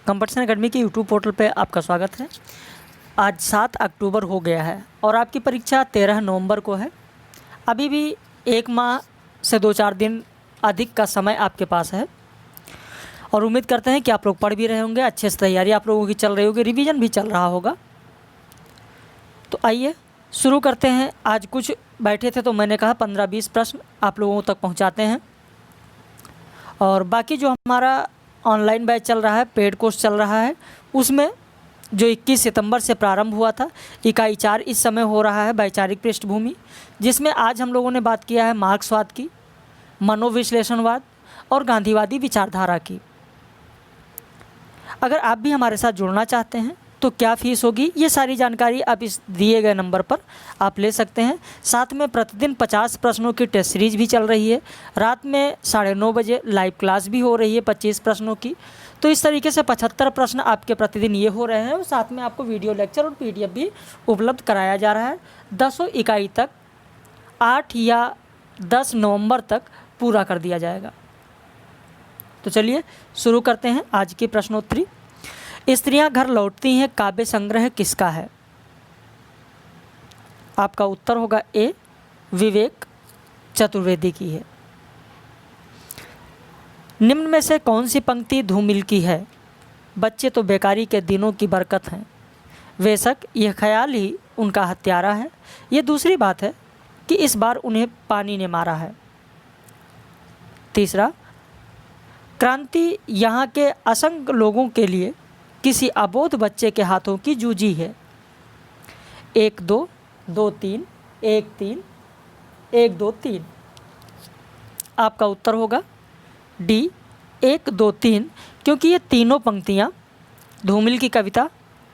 Competition academy के YouTube portal पे आपका स्वागत है। आज 7 अक्टूबर हो गया है और आपकी परीक्षा 13 नवंबर को है। अभी भी 1 माह से 2-4 दिन अधिक का समय आपके पास है और उम्मीद करते हैं कि आप लोग पढ़ भी रहे होंगे, अच्छे से तैयारी आप लोगों की चल रही होगी, रिवीजन भी चल रहा होगा। तो आइए शुरू करते हैं। आज कुछ बैठे थे तो मैंने कहा 15-20 प्रश्न आप लोगों तक पहुँचाते हैं और बाकी जो हमारा ऑनलाइन बैच चल रहा है, पेड कोर्स चल रहा है, उसमें जो 21 सितंबर से प्रारंभ हुआ था, इकाई 4 इस समय हो रहा है वैचारिक पृष्ठभूमि, जिसमें आज हम लोगों ने बात किया है मार्क्सवाद की, मनोविश्लेषणवाद और गांधीवादी विचारधारा की। अगर आप भी हमारे साथ जुड़ना चाहते हैं तो क्या फ़ीस होगी, ये सारी जानकारी आप इस दिए गए नंबर पर आप ले सकते हैं। साथ में प्रतिदिन 50 प्रश्नों की टेस्ट सीरीज भी चल रही है। रात में 9:30 बजे लाइव क्लास भी हो रही है 25 प्रश्नों की। तो इस तरीके से 75 प्रश्न आपके प्रतिदिन ये हो रहे हैं और साथ में आपको वीडियो लेक्चर और PDF भी उपलब्ध कराया जा रहा है। 10 इकाई तक 8 या 10 नवंबर तक पूरा कर दिया जाएगा। तो चलिए शुरू करते हैं आज की प्रश्नोत्तरी। स्त्रियां घर लौटती हैं काव्य संग्रह किसका है? आपका उत्तर होगा ए, विवेक चतुर्वेदी की है। निम्न में से कौन सी पंक्ति धूमिल की है? बच्चे तो बेकारी के दिनों की बरकत हैं, बेशक यह ख्याल ही उनका हत्यारा है। ये दूसरी बात है कि इस बार उन्हें पानी ने मारा है। तीसरा, क्रांति यहाँ के असंख्य लोगों के लिए किसी अबोध बच्चे के हाथों की जूझी है। 1-2, 2-3, 1-3, 1-2-3। आपका उत्तर होगा डी, 1-2-3, क्योंकि ये तीनों पंक्तियाँ धूमिल की कविता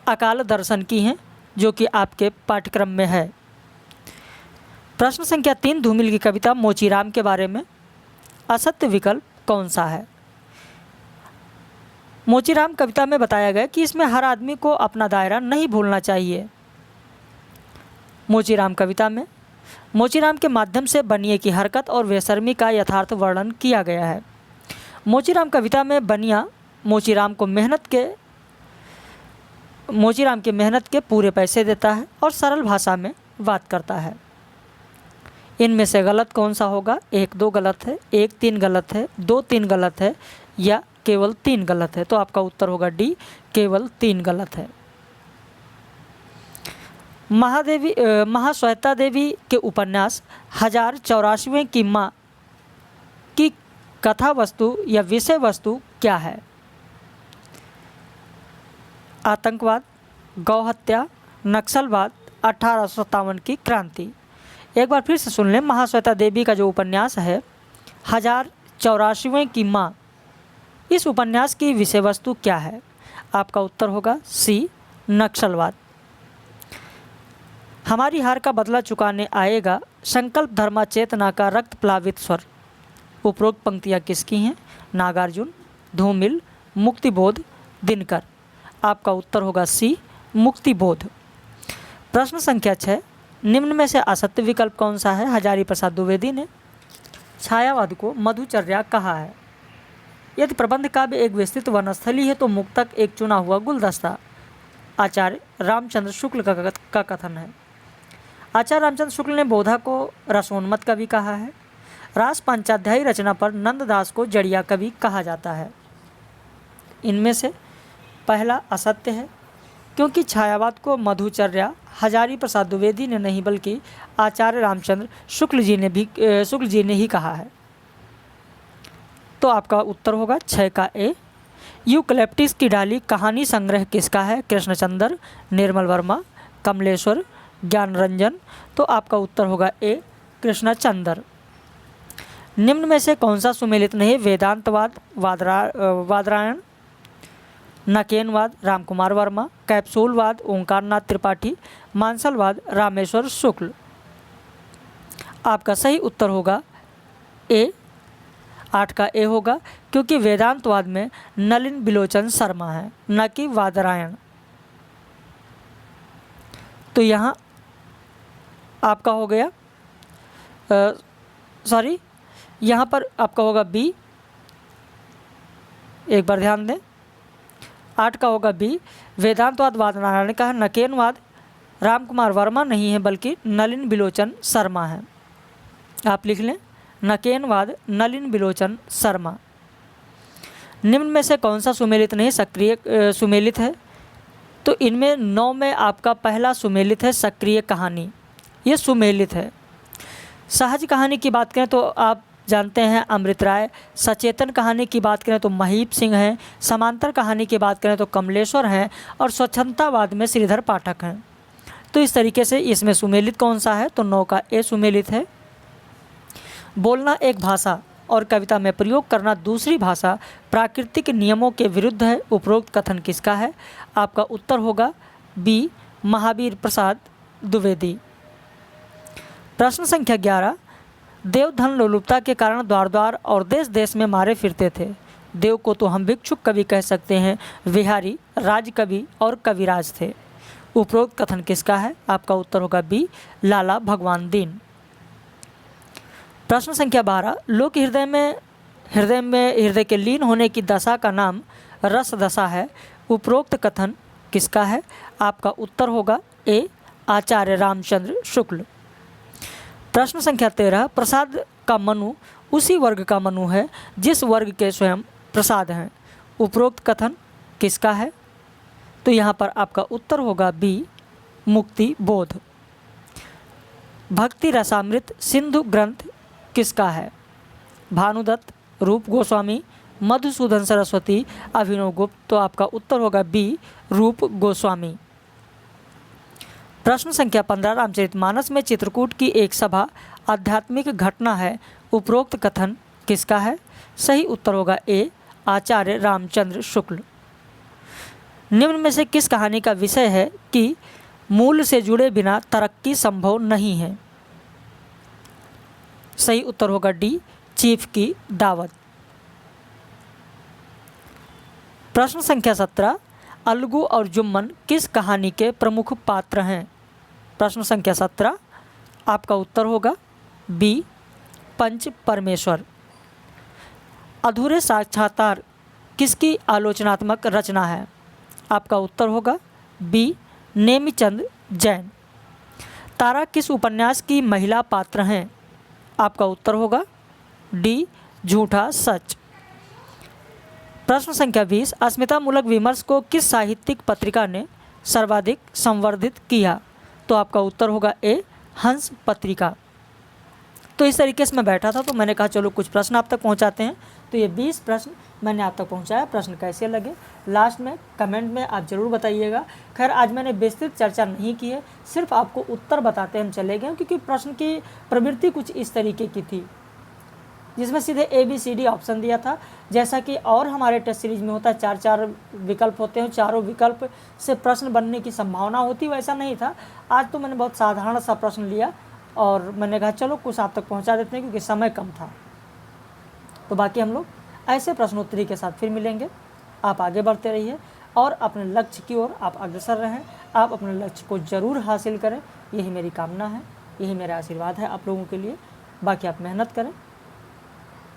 अकाल दर्शन की हैं, जो कि आपके पाठ्यक्रम में है। प्रश्न संख्या 3, धूमिल की कविता मोचीराम के बारे में असत्य विकल्प कौन सा है? मोचीराम कविता में बताया गया कि इसमें हर आदमी को अपना दायरा नहीं भूलना चाहिए। मोचीराम कविता में मोचीराम के माध्यम से बनिए की हरकत और बेशर्मी का यथार्थ वर्णन किया गया है। मोचीराम कविता में बनिया मोचीराम के मेहनत के पूरे पैसे देता है और सरल भाषा में बात करता है। इनमें से गलत कौन सा होगा? 1-2 गलत है, 1-3 गलत है, 2-3 गलत है या केवल 3 गलत है? तो आपका उत्तर होगा डी, केवल 3 गलत है। महाश्वेता देवी के उपन्यास 1084वें की माँ की कथा वस्तु या विषय वस्तु क्या है? आतंकवाद, गौहत्या, नक्सलवाद, 1857 की क्रांति। एक बार फिर से सुन लें, महाश्वेता देवी का जो उपन्यास है 1084वें की माँ, इस उपन्यास की विषय वस्तु क्या है? आपका उत्तर होगा सी, नक्सलवाद। हमारी हार का बदला चुकाने आएगा संकल्प धर्मा चेतना का रक्त प्लावित स्वर। उपरोक्त पंक्तियाँ किसकी हैं? नागार्जुन, धूमिल, मुक्तिबोध, दिनकर। आपका उत्तर होगा सी, मुक्तिबोध। प्रश्न संख्या 6, निम्न में से असत्य विकल्प कौन सा है? हजारी प्रसाद द्विवेदी ने छायावाद को मधुचर्या कहा है। यदि प्रबंध काव्य एक विस्तृत वनस्थली है तो मुक्तक एक चुना हुआ गुलदस्ता। आचार्य रामचंद्र शुक्ल का कथन है। आचार्य रामचंद्र शुक्ल ने बोधा को रसोन्मत्त कवि कहा है। रास पंचाध्यायी रचना पर नंददास को जड़िया कवि कहा जाता है। इनमें से पहला असत्य है, क्योंकि छायावाद को मधुचर्या हजारी प्रसाद द्विवेदी ने नहीं बल्कि आचार्य रामचंद्र शुक्ल जी ने ही कहा है। तो आपका उत्तर होगा 6 का ए। यूकलिप्टस की डाली कहानी संग्रह किसका है? कृष्णचंद्र, निर्मल वर्मा, कमलेश्वर, ज्ञानरंजन। तो आपका उत्तर होगा ए, कृष्णचंद्र। निम्न में से कौन सा सुमेलित नहीं? वेदांतवाद, वादरायण, नकेनवाद, रामकुमार वर्मा, कैप्सूलवाद, ओंकारनाथ त्रिपाठी, मानसलवाद, रामेश्वर शुक्ल। आपका सही उत्तर होगा ए, 8 का ए होगा, क्योंकि वेदांतवाद में नलिन बिलोचन शर्मा है, न कि वादरायण। तो यहाँ आपका हो गया यहाँ पर आपका होगा बी। एक बार ध्यान दें, 8 का होगा बी, वेदांतवाद वादनारायण का है। नकेनवाद राम कुमार वर्मा नहीं है बल्कि नलिन बिलोचन शर्मा है। आप लिख लें, नकेनवाद नलिन बिलोचन शर्मा। निम्न में से कौन सा सुमेलित नहीं सक्रिय सुमेलित है? तो इनमें 9 में आपका पहला सुमेलित है सक्रिय कहानी, ये सुमेलित है। सहज कहानी की बात करें तो आप जानते हैं अमृत राय। सचेतन कहानी की बात करें तो महीप सिंह हैं। समांतर कहानी की बात करें तो कमलेश्वर हैं। और स्वच्छंदतावाद में श्रीधर पाठक हैं। तो इस तरीके से इसमें सुमेलित कौन सा है? तो 9 का ए सुमेलित है। बोलना एक भाषा और कविता में प्रयोग करना दूसरी भाषा प्राकृतिक नियमों के विरुद्ध है। उपरोक्त कथन किसका है? आपका उत्तर होगा बी, महावीर प्रसाद द्विवेदी। प्रश्न संख्या 11, देव धन लोलुपता के कारण द्वार द्वार और देश देश में मारे फिरते थे। देव को तो हम भिक्षुक कवि कह सकते हैं, विहारी राज कवि और कविराज थे। उपरोक्त कथन किसका है? आपका उत्तर होगा बी, लाला भगवान दीन। प्रश्न संख्या 12, लोक हृदय के लीन होने की दशा का नाम रस दशा है। उपरोक्त कथन किसका है? आपका उत्तर होगा ए, आचार्य रामचंद्र शुक्ल। प्रश्न संख्या 13, प्रसाद का मनु उसी वर्ग का मनु है जिस वर्ग के स्वयं प्रसाद हैं। उपरोक्त कथन किसका है? तो यहाँ पर आपका उत्तर होगा बी, मुक्ति बोध। भक्ति रसामृत सिंधु ग्रंथ किसका है? भानुदत्त, रूप गोस्वामी, मधुसूदन सरस्वती, अभिनव गुप्त। तो आपका उत्तर होगा बी, रूप गोस्वामी। प्रश्न संख्या 15, रामचरितमानस में चित्रकूट की एक सभा आध्यात्मिक घटना है। उपरोक्त कथन किसका है? सही उत्तर होगा ए, आचार्य रामचंद्र शुक्ल। निम्न में से किस कहानी का विषय है कि मूल से जुड़े बिना तरक्की संभव नहीं है? सही उत्तर होगा डी, चीफ की दावत। प्रश्न संख्या 17, अलगू और जुम्मन किस कहानी के प्रमुख पात्र हैं? प्रश्न संख्या 17, आपका उत्तर होगा बी, पंच परमेश्वर। अधूरे साक्षात्कार किसकी आलोचनात्मक रचना है? आपका उत्तर होगा बी, नेमीचंद जैन। तारा किस उपन्यास की महिला पात्र हैं? आपका उत्तर होगा डी, झूठा सच। प्रश्न संख्या 20, अस्मितामूलक विमर्श को किस साहित्यिक पत्रिका ने सर्वाधिक संवर्धित किया? तो आपका उत्तर होगा ए, हंस पत्रिका। तो इस तरीके से मैं बैठा था तो मैंने कहा चलो कुछ प्रश्न आप तक पहुंचाते हैं। तो ये 20 प्रश्न मैंने आप तक पहुंचाया। प्रश्न कैसे लगे लास्ट में कमेंट में आप ज़रूर बताइएगा। खैर आज मैंने विस्तृत चर्चा नहीं की है, सिर्फ आपको उत्तर बताते हम चले गए क्योंकि प्रश्न की प्रवृत्ति कुछ इस तरीके की थी जिसमें सीधे ABCD ऑप्शन दिया था। जैसा कि और हमारे टेस्ट सीरीज में होता है 4-4 विकल्प होते हैं, चारों विकल्प से प्रश्न बनने की संभावना होती, वैसा नहीं था। आज तो मैंने बहुत साधारण सा प्रश्न लिया और मैंने कहा चलो कुछ आप तक पहुंचा देते हैं क्योंकि समय कम था। तो बाकी हम लोग ऐसे प्रश्नोत्तरी के साथ फिर मिलेंगे। आप आगे बढ़ते रहिए और अपने लक्ष्य की ओर आप अग्रसर रहें। आप अपने लक्ष्य को ज़रूर हासिल करें, यही मेरी कामना है, यही मेरा आशीर्वाद है आप लोगों के लिए। बाकी आप मेहनत करें।